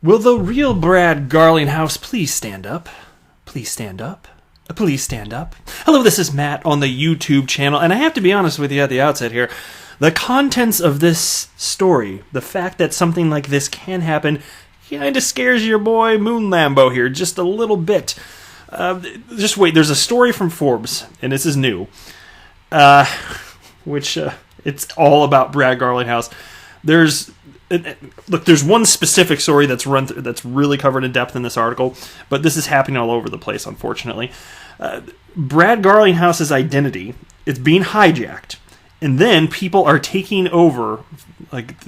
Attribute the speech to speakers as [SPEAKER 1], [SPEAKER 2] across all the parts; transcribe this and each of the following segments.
[SPEAKER 1] Will the real Brad Garlinghouse please stand up? Please stand up. Please stand up. Hello, this is Matt on the YouTube channel, and I have to be honest with you at the outset here. The contents of this story, the fact that something like this can happen, kind of scares your boy Moon Lambo here just a little bit. Just wait, there's a story from Forbes, and this is new, which it's all about Brad Garlinghouse. There's one specific story that's that's really covered in depth in this article, but this is happening all over the place, unfortunately. Brad Garlinghouse's identity is being hijacked, and then people are taking over, like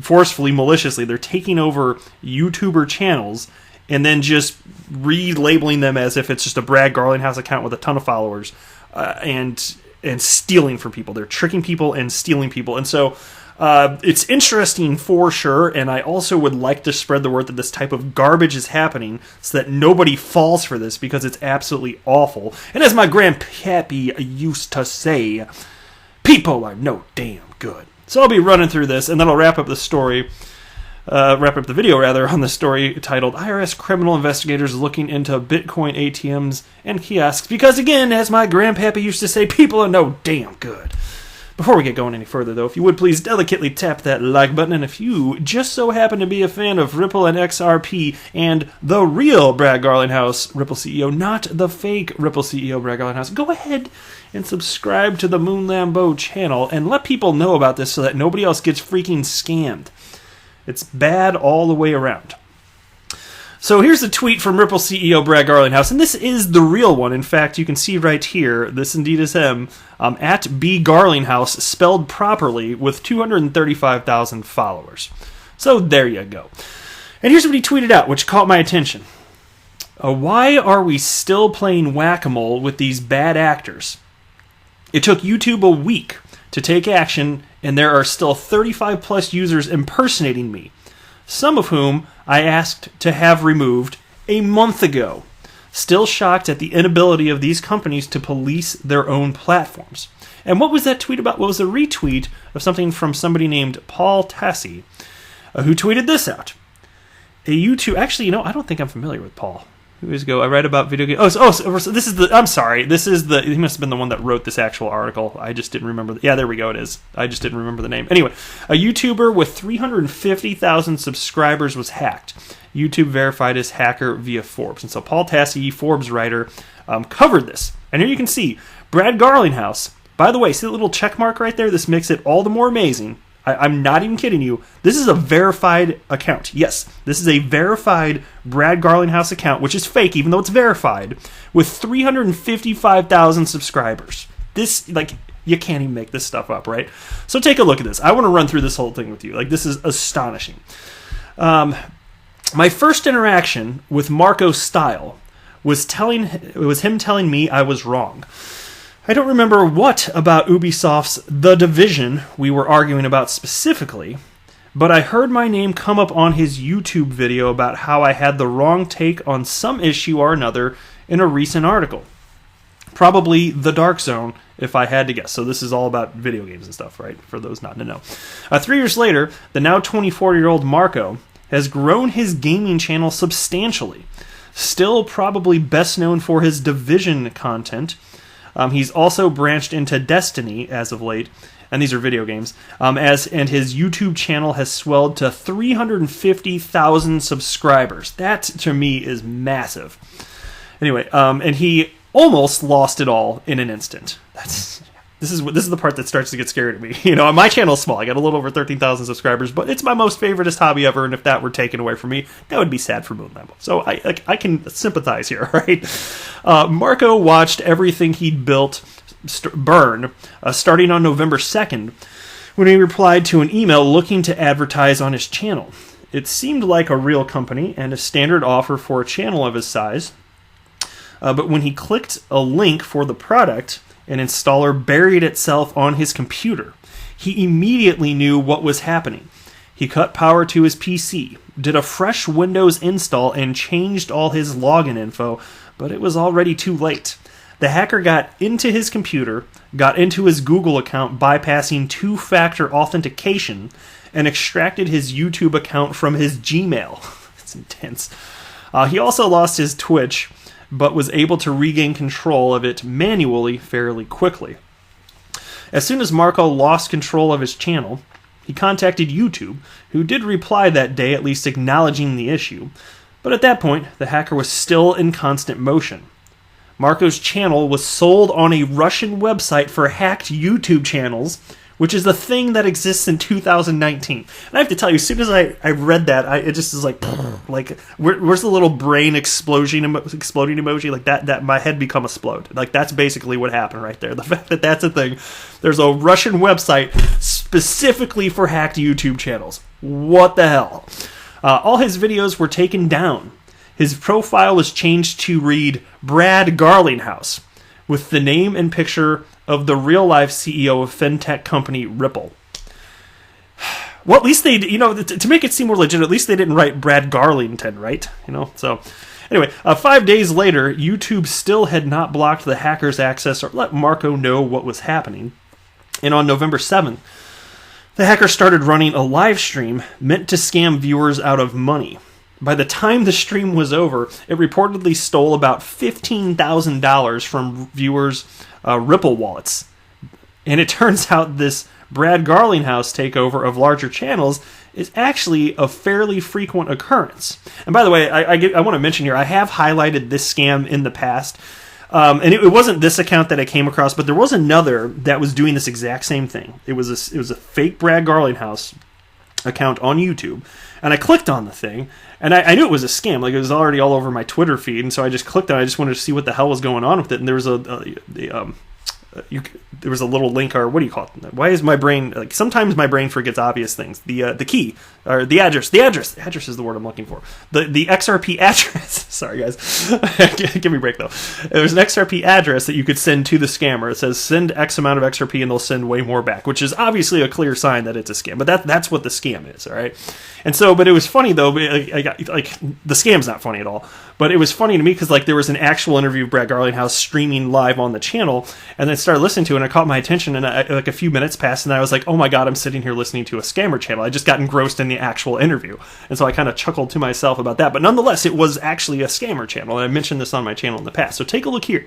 [SPEAKER 1] forcefully, maliciously, they're taking over YouTuber channels and then just relabeling them as if it's just a Brad Garlinghouse account with a ton of followers, and stealing from people. They're tricking people and stealing people, and so it's interesting for sure, and I also would like to spread the word that this type of garbage is happening so that nobody falls for this, because it's absolutely awful. And as my grandpappy used to say, people are no damn good. So I'll be running through this, and then I'll wrap up the video on the story titled IRS Criminal Investigators Looking into Bitcoin ATMs and Kiosks, because again, as my grandpappy used to say, people are no damn good. Before we get going any further, though, if you would please delicately tap that like button, and if you just so happen to be a fan of Ripple and XRP and the real Brad Garlinghouse, Ripple CEO, not the fake Ripple CEO Brad Garlinghouse, go ahead and subscribe to the Moon Lambo channel and let people know about this so that nobody else gets freaking scammed. It's bad all the way around. So here's a tweet from Ripple CEO Brad Garlinghouse, and this is the real one. In fact, you can see right here, this indeed is him, at B. Garlinghouse, spelled properly, with 235,000 followers. So there you go. And here's what he tweeted out, which caught my attention. Why are we still playing whack-a-mole with these bad actors? It took YouTube a week to take action, and there are still 35-plus users impersonating me, some of whom I asked to have removed a month ago. Still shocked at the inability of these companies to police their own platforms. And what was that tweet about? Well, it was a retweet of something from somebody named Paul Tassi, who tweeted this out. Actually, I don't think I'm familiar with Paul. I read about video games. So this is I'm sorry. He must have been the one that wrote this actual article. I just didn't remember. Yeah, there we go. It is. I just didn't remember the name. Anyway, a YouTuber with 350,000 subscribers was hacked. YouTube verified his hacker via Forbes. And so Paul Tassi, Forbes writer, covered this. And here you can see Brad Garlinghouse. By the way, see the little check mark right there? This makes it all the more amazing. I'm not even kidding you. This is a verified account. Yes, this is a verified Brad Garlinghouse account, which is fake, even though it's verified, with 355,000 subscribers. You can't even make this stuff up, right? So take a look at this. I want to run through this whole thing with you. This is astonishing. My first interaction with Marco Style was him telling me I was wrong. I don't remember what about Ubisoft's The Division we were arguing about specifically, but I heard my name come up on his YouTube video about how I had the wrong take on some issue or another in a recent article. Probably The Dark Zone, if I had to guess. So this is all about video games and stuff, right? For those not to know. 3 years later, the now 24-year-old Marco has grown his gaming channel substantially. Still probably best known for his Division content. He's also branched into Destiny as of late, and these are video games, and his YouTube channel has swelled to 350,000 subscribers. That, to me, is massive. Anyway, and he almost lost it all in an instant. This is the part that starts to get scary to me. My channel's small. I got a little over 13,000 subscribers, but it's my most favoriteest hobby ever, and if that were taken away from me, that would be sad for Moon Lambo. So I can sympathize here, right? Marco watched everything he'd built burn, starting on November 2nd, when he replied to an email looking to advertise on his channel. It seemed like a real company and a standard offer for a channel of his size, but when he clicked a link for the product, an installer buried itself on his computer. He immediately knew what was happening. He cut power to his PC, did a fresh Windows install, and changed all his login info, but it was already too late. The hacker got into his computer, got into his Google account bypassing two-factor authentication, and extracted his YouTube account from his Gmail. It's intense. He also lost his Twitch, but was able to regain control of it manually fairly quickly. As soon as Marco lost control of his channel, he contacted YouTube, who did reply that day, at least acknowledging the issue. But at that point, the hacker was still in constant motion. Marco's channel was sold on a Russian website for hacked YouTube channels, which is a thing that exists in 2019. And I have to tell you, as soon as I read that, it just is like where's the little brain exploding emoji? Like that my head become explode. Like that's basically what happened right there. The fact that that's a thing. There's a Russian website specifically for hacked YouTube channels. What the hell? All his videos were taken down. His profile was changed to read Brad Garlinghouse, with the name and picture of the real-life CEO of fintech company Ripple. Well, at least they, to make it seem more legit, at least they didn't write Brad Garlington, right? So anyway, 5 days later, YouTube still had not blocked the hacker's access or let Marco know what was happening. And on November 7th, the hacker started running a live stream meant to scam viewers out of money. By the time the stream was over, it reportedly stole about $15,000 from viewers' Ripple wallets. And it turns out this Brad Garlinghouse takeover of larger channels is actually a fairly frequent occurrence. And by the way, I want to mention here, I have highlighted this scam in the past. And it wasn't this account that I came across, but there was another that was doing this exact same thing. It was a fake Brad Garlinghouse account on YouTube. And I clicked on the thing, and I knew it was a scam. Like, it was already all over my Twitter feed, and so I just clicked on it. I just wanted to see what the hell was going on with it. And there was there was a little link, or what do you call it? Why is my brain, like, sometimes my brain forgets obvious things. The key, or the address. The address is the word I'm looking for. The XRP address. Sorry, guys. Give me a break, though. There's an XRP address that you could send to the scammer. It says, send X amount of XRP, and they'll send way more back, which is obviously a clear sign that it's a scam. But that's what the scam is, all right? And so, but it was funny, though. The scam's not funny at all. But it was funny to me because, like, there was an actual interview of Brad Garlinghouse streaming live on the channel, and then started listening to it, and it caught my attention, and like a few minutes passed, and I was like, oh my god, I'm sitting here listening to a scammer channel. I just got engrossed in the actual interview. And so I kind of chuckled to myself about that. But nonetheless, it was actually a scammer channel, and I mentioned this on my channel in the past. So take a look here.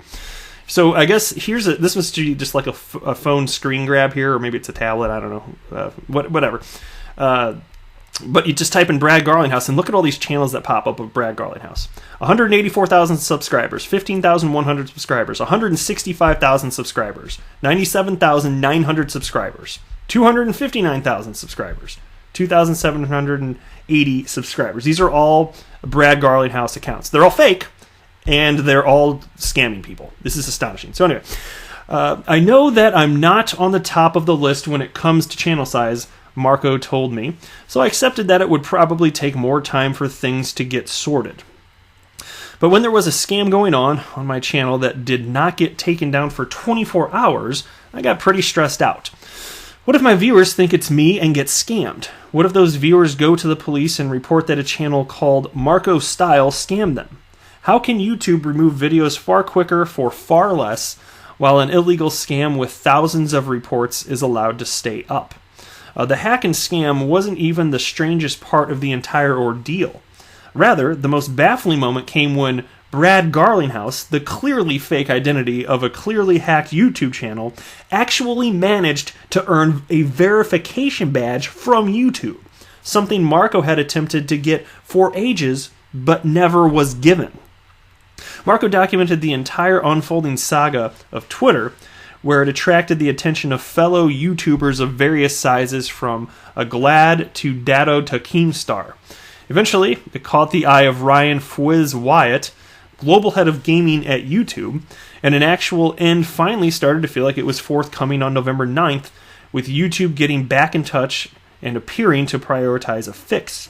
[SPEAKER 1] So I guess this must be just like a phone screen grab here, or maybe it's a tablet, I don't know, whatever. But you just type in Brad Garlinghouse and look at all these channels that pop up of Brad Garlinghouse. 184,000 subscribers, 15,100 subscribers, 165,000 subscribers, 97,900 subscribers, 259,000 subscribers, 2,780 subscribers. These are all Brad Garlinghouse accounts. They're all fake, and they're all scamming people. This is astonishing. So anyway, I know that I'm not on the top of the list when it comes to channel size, Marco told me, so I accepted that it would probably take more time for things to get sorted. But when there was a scam going on my channel that did not get taken down for 24 hours, I got pretty stressed out. What if my viewers think it's me and get scammed? What if those viewers go to the police and report that a channel called Marco Style scammed them? How can YouTube remove videos far quicker for far less, while an illegal scam with thousands of reports is allowed to stay up? The hack and scam wasn't even the strangest part of the entire ordeal. Rather, the most baffling moment came when Brad Garlinghouse, the clearly fake identity of a clearly hacked YouTube channel, actually managed to earn a verification badge from YouTube, something Marco had attempted to get for ages but never was given. Marco documented the entire unfolding saga of Twitter, where it attracted the attention of fellow YouTubers of various sizes, from a Glad to Dado to Keemstar. Eventually, it caught the eye of Ryan Fwiz Wyatt, global head of gaming at YouTube, and an actual end finally started to feel like it was forthcoming on November 9th, with YouTube getting back in touch and appearing to prioritize a fix.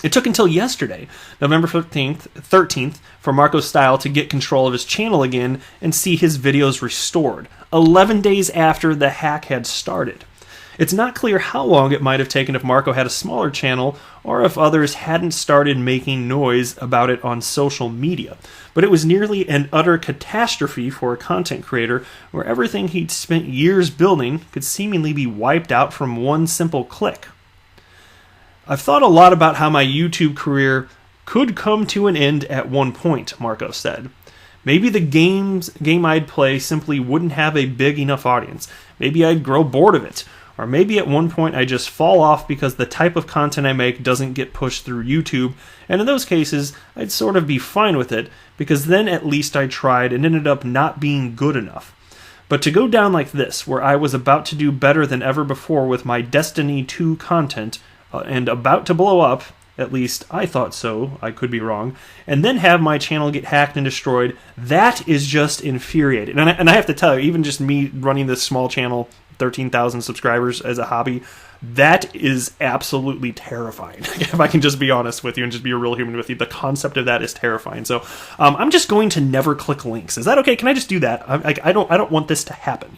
[SPEAKER 1] It took until yesterday, November 13th, for Marco Style to get control of his channel again and see his videos restored, 11 days after the hack had started. It's not clear how long it might have taken if Marco had a smaller channel, or if others hadn't started making noise about it on social media, but it was nearly an utter catastrophe for a content creator where everything he'd spent years building could seemingly be wiped out from one simple click. I've thought a lot about how my YouTube career could come to an end at one point, Marco said. Maybe the game I'd play simply wouldn't have a big enough audience. Maybe I'd grow bored of it. Or maybe at one point I just fall off because the type of content I make doesn't get pushed through YouTube, and in those cases, I'd sort of be fine with it, because then at least I tried and ended up not being good enough. But to go down like this, where I was about to do better than ever before with my Destiny 2 content, and about to blow up, at least I thought so, I could be wrong, and then have my channel get hacked and destroyed, that is just infuriating. And I have to tell you, even just me running this small channel, 13,000 subscribers as a hobby, that is absolutely terrifying. If I can just be honest with you and just be a real human with you, the concept of that is terrifying. So I'm just going to never click links. Is that okay? Can I just do that? I don't want this to happen.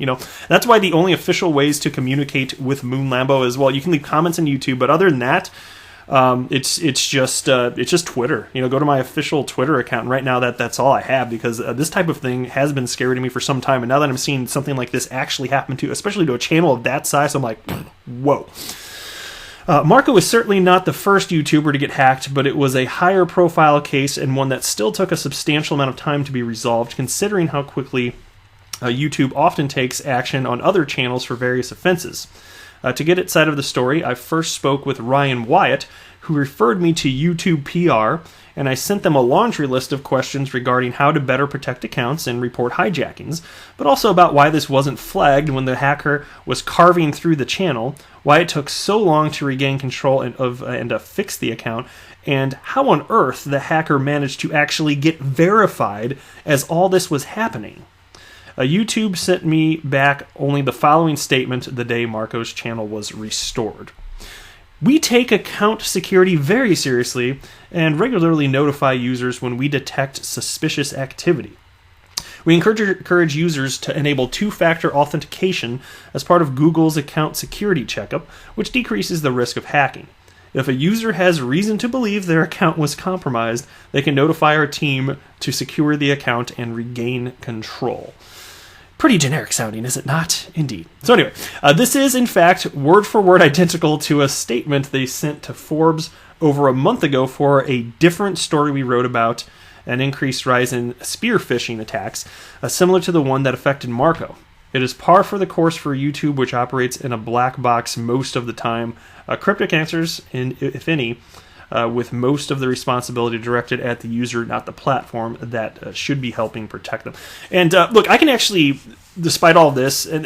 [SPEAKER 1] That's why the only official ways to communicate with Moon Lambo is, well, you can leave comments on YouTube, but other than that, it's just Twitter. Go to my official Twitter account. And right now, that's all I have, because this type of thing has been scary to me for some time. And now that I'm seeing something like this actually happen to, especially to a channel of that size, I'm like, whoa. Marco is certainly not the first YouTuber to get hacked, but it was a higher profile case and one that still took a substantial amount of time to be resolved, considering how quickly YouTube often takes action on other channels for various offenses. To get its side of the story, I first spoke with Ryan Wyatt, who referred me to YouTube PR, and I sent them a laundry list of questions regarding how to better protect accounts and report hijackings, but also about why this wasn't flagged when the hacker was carving through the channel, why it took so long to regain control and fix the account, and how on earth the hacker managed to actually get verified as all this was happening. YouTube sent me back only the following statement the day Marco's channel was restored. We take account security very seriously and regularly notify users when we detect suspicious activity. We encourage users to enable two-factor authentication as part of Google's account security checkup, which decreases the risk of hacking. If a user has reason to believe their account was compromised, they can notify our team to secure the account and regain control. Pretty generic sounding, is it not? Indeed. So anyway, this is, in fact, word-for-word identical to a statement they sent to Forbes over a month ago for a different story we wrote about an increased rise in spear phishing attacks, similar to the one that affected Marco. It is par for the course for YouTube, which operates in a black box most of the time. Cryptic answers, if any, with most of the responsibility directed at the user, not the platform that should be helping protect them. And look, I can actually, despite all of this, and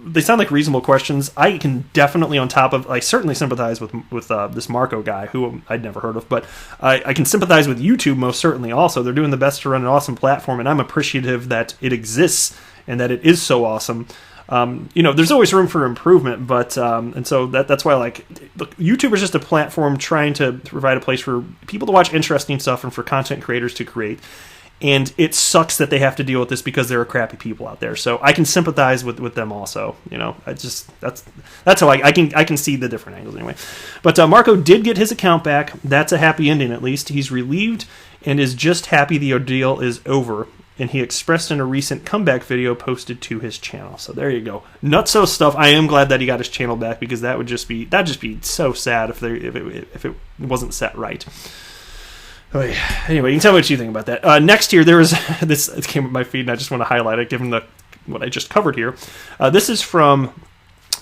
[SPEAKER 1] they sound like reasonable questions. I can definitely, on top of, I certainly sympathize with this Marco guy, who I'd never heard of, but I can sympathize with YouTube most certainly also. They're doing the best to run an awesome platform, and I'm appreciative that it exists and that it is so awesome. There's always room for improvement, but and so that's why, look, YouTube is just a platform trying to provide a place for people to watch interesting stuff and for content creators to create. And it sucks that they have to deal with this because there are crappy people out there. So I can sympathize with them also. That's how I can see the different angles anyway. But Marco did get his account back. That's a happy ending, at least. He's relieved and is just happy the ordeal is over. And he expressed in a recent comeback video posted to his channel. So there you go. Nutso stuff. I am glad that he got his channel back, because that'd just be so sad if it wasn't set right. Anyway, you can tell me what you think about that. Next here, there was this. It came up my feed, and I just want to highlight it, given what I just covered here. This is from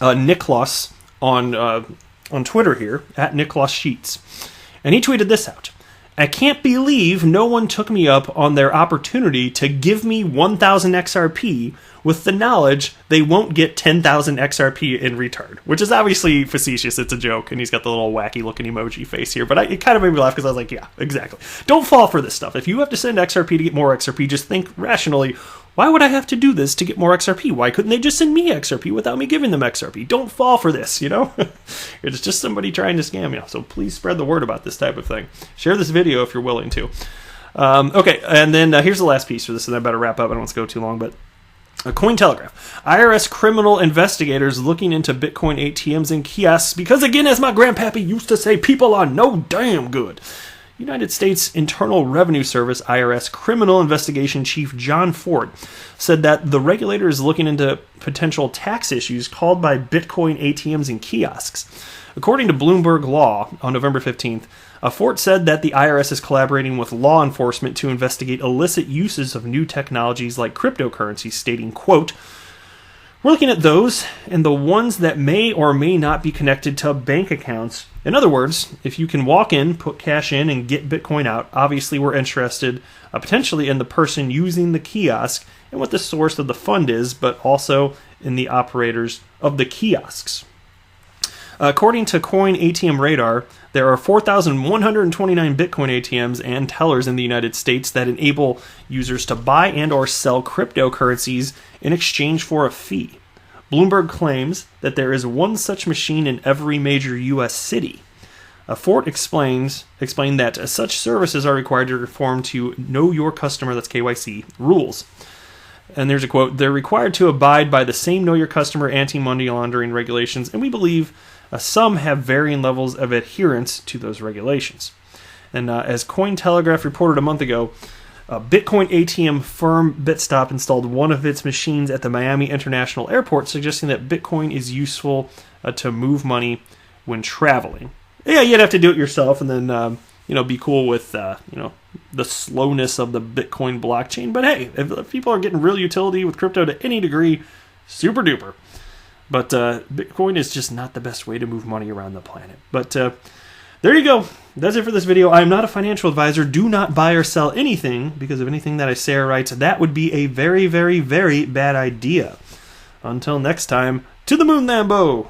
[SPEAKER 1] Niklas on Twitter here, at Niklas Sheets, and he tweeted this out. I can't believe no one took me up on their opportunity to give me 1,000 XRP with the knowledge they won't get 10,000 XRP in return, which is obviously facetious. It's a joke, and he's got the little wacky-looking emoji face here, but it kind of made me laugh because I was like, yeah, exactly. Don't fall for this stuff. If you have to send XRP to get more XRP, just think rationally, why would I have to do this to get more XRP? Why couldn't they just send me XRP without me giving them XRP? Don't fall for this, It's just somebody trying to scam you. So please spread the word about this type of thing. Share this video if you're willing to. Okay, and then here's the last piece for this, and I better wrap up. I don't want to go too long, but Cointelegraph. IRS criminal investigators looking into Bitcoin ATMs and kiosks because, again, as my grandpappy used to say, people are no damn good. United States Internal Revenue Service, IRS, Criminal Investigation Chief John Ford said that the regulator is looking into potential tax issues caused by Bitcoin ATMs and kiosks. According to Bloomberg Law, on November 15th, Fort said that the IRS is collaborating with law enforcement to investigate illicit uses of new technologies like cryptocurrencies, stating, quote, "We're looking at those and the ones that may or may not be connected to bank accounts. In other words, if you can walk in, put cash in, and get Bitcoin out, obviously we're interested potentially in the person using the kiosk and what the source of the fund is, but also in the operators of the kiosks." According to Coin ATM Radar, there are 4,129 Bitcoin ATMs and tellers in the United States that enable users to buy and or sell cryptocurrencies in exchange for a fee. Bloomberg claims that there is one such machine in every major U.S. city. Fort explained that such services are required to conform to Know Your Customer, that's KYC, rules. And there's a quote, "They're required to abide by the same Know Your Customer anti-money laundering regulations, and we believe some have varying levels of adherence to those regulations." And as Cointelegraph reported a month ago, Bitcoin ATM firm Bitstop installed one of its machines at the Miami International Airport, suggesting that Bitcoin is useful to move money when traveling. Yeah, you'd have to do it yourself, and then be cool with the slowness of the Bitcoin blockchain. But hey, if people are getting real utility with crypto to any degree, super duper. But Bitcoin is just not the best way to move money around the planet. But there you go. That's it for this video. I am not a financial advisor. Do not buy or sell anything, because of anything that I say or write, that would be a very, very, very bad idea. Until next time, to the moon, Lambo!